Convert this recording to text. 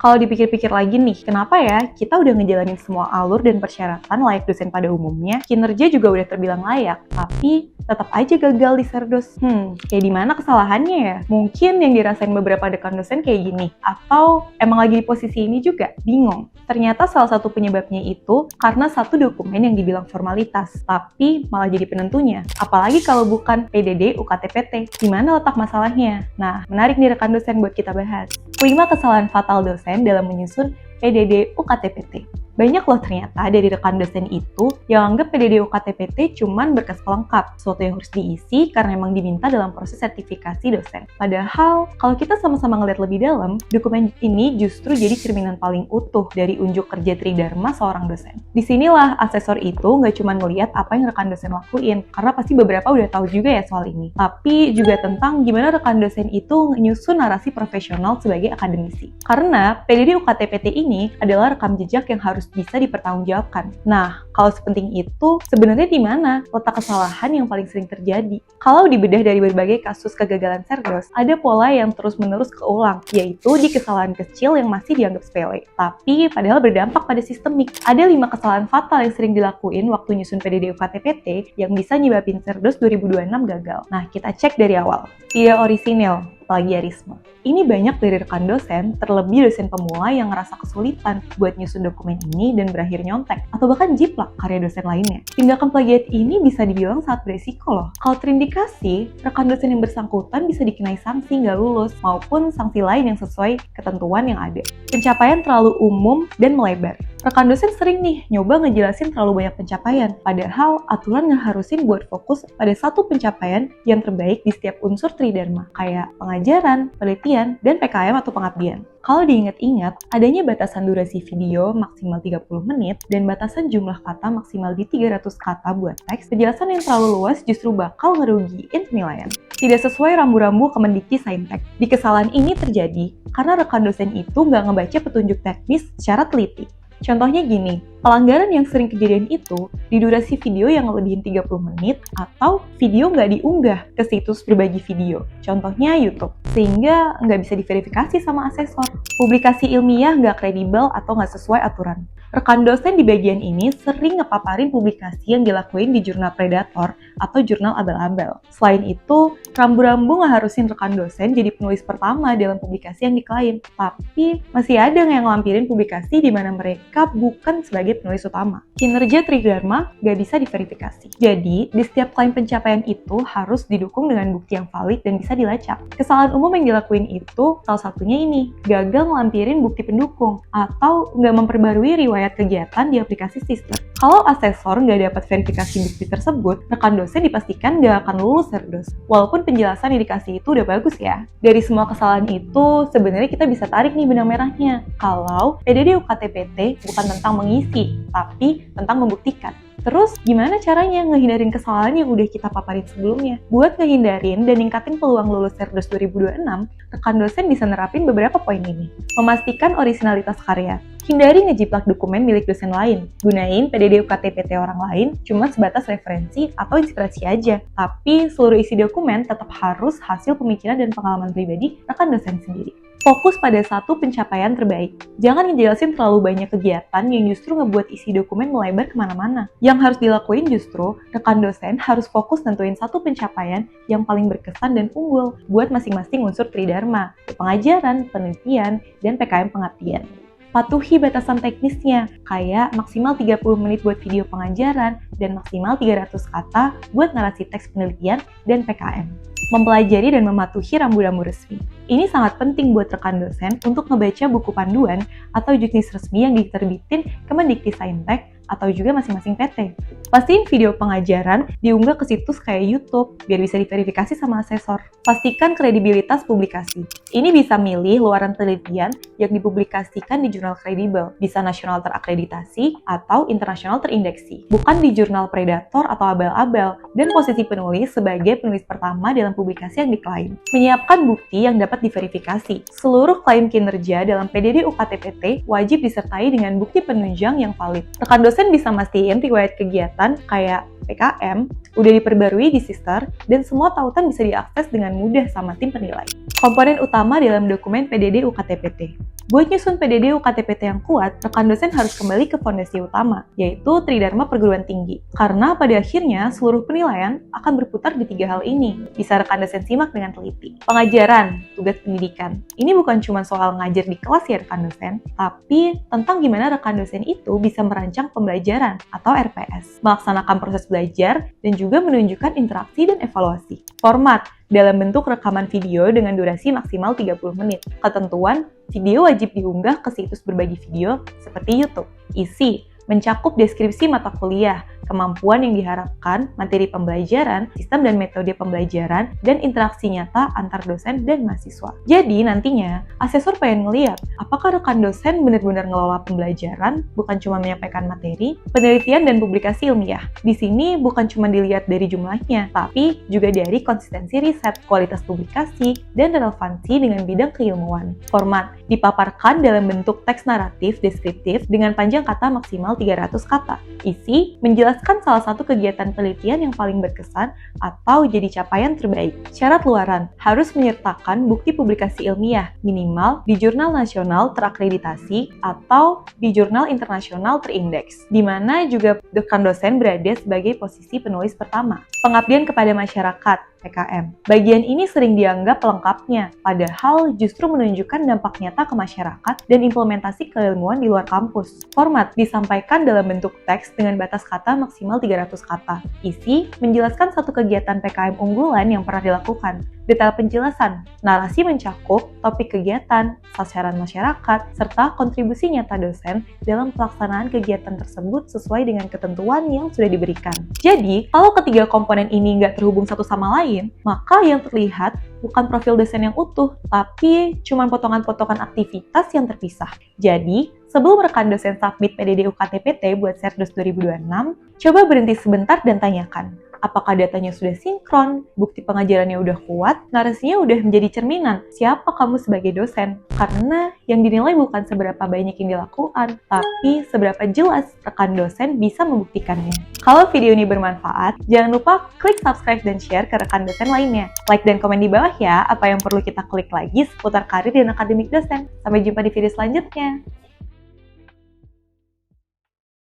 Kalau dipikir-pikir lagi nih, kenapa ya kita udah ngejalanin semua alur dan persyaratan layak dosen pada umumnya, kinerja juga udah terbilang layak, tapi tetap aja gagal di Serdos. Kayak di mana kesalahannya ya? Mungkin yang dirasain beberapa dekan dosen kayak gini, atau emang lagi di posisi ini juga? Bingung. Ternyata salah satu penyebabnya itu karena satu dokumen yang dibilang formalitas, tapi malah jadi penentunya. Apalagi kalau bukan PDD UKTPT. Di mana letak masalahnya? Nah, menarik nih rekan dosen buat kita bahas. 5 kesalahan fatal dosen dalam menyusun PDD UKTPT. Banyak loh ternyata dari rekan dosen itu yang anggap PDD UKTPT cuman berkas pelengkap, sesuatu yang harus diisi karena memang diminta dalam proses sertifikasi dosen. Padahal, kalau kita sama-sama ngeliat lebih dalam, dokumen ini justru jadi cerminan paling utuh dari unjuk kerja tridharma seorang dosen. Disinilah asesor itu nggak cuma ngeliat apa yang rekan dosen lakuin, karena pasti beberapa udah tahu juga ya soal ini, tapi juga tentang gimana rekan dosen itu nyusun narasi profesional sebagai akademisi. Karena PDD UKTPT ini adalah rekam jejak yang harus bisa dipertanggungjawabkan. Nah, kalau sepenting itu, sebenarnya di mana letak kesalahan yang paling sering terjadi? Kalau dibedah dari berbagai kasus kegagalan Serdos, ada pola yang terus-menerus keulang, yaitu di kesalahan kecil yang masih dianggap sepele, tapi padahal berdampak pada sistemik. Ada 5 kesalahan fatal yang sering dilakuin waktu nyusun PDD UKTPT yang bisa nyebabin Serdos 2026 gagal. Nah, kita cek dari awal. Tidak orisinil, plagiarisme. Ini banyak dari rekan dosen, terlebih dosen pemula yang ngerasa kesulitan buat nyusun dokumen ini dan berakhir nyontek, atau bahkan jiplak karya dosen lainnya. Tindakan plagiat ini bisa dibilang sangat beresiko loh. Kalau terindikasi, rekan dosen yang bersangkutan bisa dikenai sanksi nggak lulus, maupun sanksi lain yang sesuai ketentuan yang ada. Pencapaian terlalu umum dan melebar. Rekan dosen sering nih nyoba ngejelasin terlalu banyak pencapaian, padahal aturan ngeharusin buat fokus pada satu pencapaian yang terbaik di setiap unsur tridharma, kayak pengajaran, penelitian, dan PKM atau pengabdian. Kalau diingat-ingat, adanya batasan durasi video maksimal 30 menit dan batasan jumlah kata maksimal di 300 kata buat teks, penjelasan yang terlalu luas justru bakal ngerugiin penilaian. Tidak sesuai rambu-rambu Kemendikti-Saintek. Di kesalahan ini terjadi karena rekan dosen itu nggak ngebaca petunjuk teknis secara teliti. Contohnya gini, pelanggaran yang sering kejadian itu di durasi video yang ngelebihin 30 menit atau video nggak diunggah ke situs berbagi video, contohnya YouTube, sehingga nggak bisa diverifikasi sama asesor. Publikasi ilmiah nggak kredibel atau nggak sesuai aturan. Rekan dosen di bagian ini sering ngepaparin publikasi yang dilakuin di jurnal Predator atau jurnal abal-abal. Selain itu, rambu-rambu ngeharusin rekan dosen jadi penulis pertama dalam publikasi yang diklaim. Tapi masih ada yang ngelampirin publikasi di mana mereka bukan sebagai penulis utama. Kinerja tridharma nggak bisa diverifikasi. Jadi, di setiap klaim pencapaian itu harus didukung dengan bukti yang valid dan bisa dilacak. Kesalahan umum yang dilakuin itu salah satunya ini, gagal ngelampirin bukti pendukung atau nggak memperbarui riwayat kegiatan di aplikasi sistem. Kalau asesor nggak dapat verifikasi bukti tersebut, rekan dosen dipastikan nggak akan lulus Serdos. Walaupun penjelasan yang dikasih itu udah bagus ya. Dari semua kesalahan itu, sebenarnya kita bisa tarik nih benang merahnya. Kalau PDD UKTPT bukan tentang mengisi, tapi tentang membuktikan. Terus, gimana caranya ngehindarin kesalahan yang udah kita paparin sebelumnya? Buat ngehindarin dan ningkatin peluang lulus Serdos 2026, rekan dosen bisa nerapin beberapa poin ini. Memastikan orisinalitas karya. Hindari ngejiplak dokumen milik dosen lain. Gunain PDD UKTPT orang lain cuma sebatas referensi atau inspirasi aja. Tapi seluruh isi dokumen tetap harus hasil pemikiran dan pengalaman pribadi rekan dosen sendiri. Fokus pada satu pencapaian terbaik. Jangan ngejelasin terlalu banyak kegiatan yang justru ngebuat isi dokumen melebar kemana-mana. Yang harus dilakuin justru, rekan dosen harus fokus nentuin satu pencapaian yang paling berkesan dan unggul buat masing-masing unsur tridharma, pengajaran, penelitian, dan PKM pengabdian. Patuhi batasan teknisnya, kayak maksimal 30 menit buat video pengajaran dan maksimal 300 kata buat narasi teks penelitian dan PKM. Mempelajari dan mematuhi rambu-rambu resmi. Ini sangat penting buat rekan dosen untuk ngebaca buku panduan atau juknis resmi yang diterbitin Kemendikti-Saintek atau juga masing-masing PT. Pastiin video pengajaran diunggah ke situs kayak YouTube biar bisa diverifikasi sama asesor. Pastikan kredibilitas publikasi. Ini bisa milih luaran penelitian yang dipublikasikan di jurnal kredibel, bisa nasional terakreditasi atau internasional terindeksi, bukan di jurnal Predator atau abal-abal, dan posisi penulis sebagai penulis pertama dalam publikasi yang diklaim. Menyiapkan bukti yang dapat diverifikasi. Seluruh klaim kinerja dalam PDD UKTPT wajib disertai dengan bukti penunjang yang valid. Rekan dosen bisa mastiin riwayat kegiatan kayak PKM, udah diperbarui di Sister, dan semua tautan bisa diakses dengan mudah sama tim penilai. Komponen utama dalam dokumen PDD UKTPT. Buat nyusun PDD UKTPT yang kuat, rekan dosen harus kembali ke fondasi utama, yaitu Tridharma Perguruan Tinggi. Karena pada akhirnya, seluruh penilaian akan berputar di 3 hal ini. Bisa rekan dosen simak dengan teliti. Pengajaran, tugas pendidikan. Ini bukan cuma soal ngajar di kelas ya rekan dosen, tapi tentang gimana rekan dosen itu bisa merancang pembelajaran atau RPS, melaksanakan proses belajar, dan juga menunjukkan interaksi dan evaluasi. Format, dalam bentuk rekaman video dengan durasi maksimal 30 menit. Ketentuan, video wajib diunggah ke situs berbagi video seperti YouTube. Isi, mencakup deskripsi mata kuliah, kemampuan yang diharapkan, materi pembelajaran, sistem dan metode pembelajaran, dan interaksi nyata antar dosen dan mahasiswa. Jadi nantinya, asesor pengen ngeliat apakah rekan dosen benar-benar ngelola pembelajaran, bukan cuma menyampaikan materi, penelitian dan publikasi ilmiah. Di sini bukan cuma dilihat dari jumlahnya, tapi juga dari konsistensi riset, kualitas publikasi, dan relevansi dengan bidang keilmuan. Format, dipaparkan dalam bentuk teks naratif deskriptif dengan panjang kata maksimal 300 kata. Isi, menjelaskan salah satu kegiatan penelitian yang paling berkesan atau jadi capaian terbaik. Syarat luaran, harus menyertakan bukti publikasi ilmiah, minimal di jurnal nasional terakreditasi atau di jurnal internasional terindeks, di mana juga rekan dosen berada sebagai posisi penulis pertama. Pengabdian kepada masyarakat, PKM. Bagian ini sering dianggap pelengkapnya, padahal justru menunjukkan dampak nyata ke masyarakat dan implementasi keilmuan di luar kampus. Format, disampaikan dalam bentuk teks dengan batas kata maksimal 300 kata. Isi, menjelaskan satu kegiatan PKM unggulan yang pernah dilakukan. Detail penjelasan, narasi mencakup topik kegiatan, sasaran masyarakat, serta kontribusi nyata dosen dalam pelaksanaan kegiatan tersebut sesuai dengan ketentuan yang sudah diberikan. Jadi, kalau ketiga komponen ini nggak terhubung satu sama lain, maka yang terlihat bukan profil dosen yang utuh, tapi cuma potongan-potongan aktivitas yang terpisah. Jadi, sebelum rekan dosen submit PDD UKTPT buat Serdus 2026, coba berhenti sebentar dan tanyakan, apakah datanya sudah sinkron, bukti pengajarannya udah kuat, narasinya udah menjadi cerminan siapa kamu sebagai dosen. Karena yang dinilai bukan seberapa banyak yang dilakukan, tapi seberapa jelas rekan dosen bisa membuktikannya. Kalau video ini bermanfaat, jangan lupa klik subscribe dan share ke rekan dosen lainnya. Like dan komen di bawah ya, apa yang perlu kita klik lagi seputar karir dan akademik dosen. Sampai jumpa di video selanjutnya.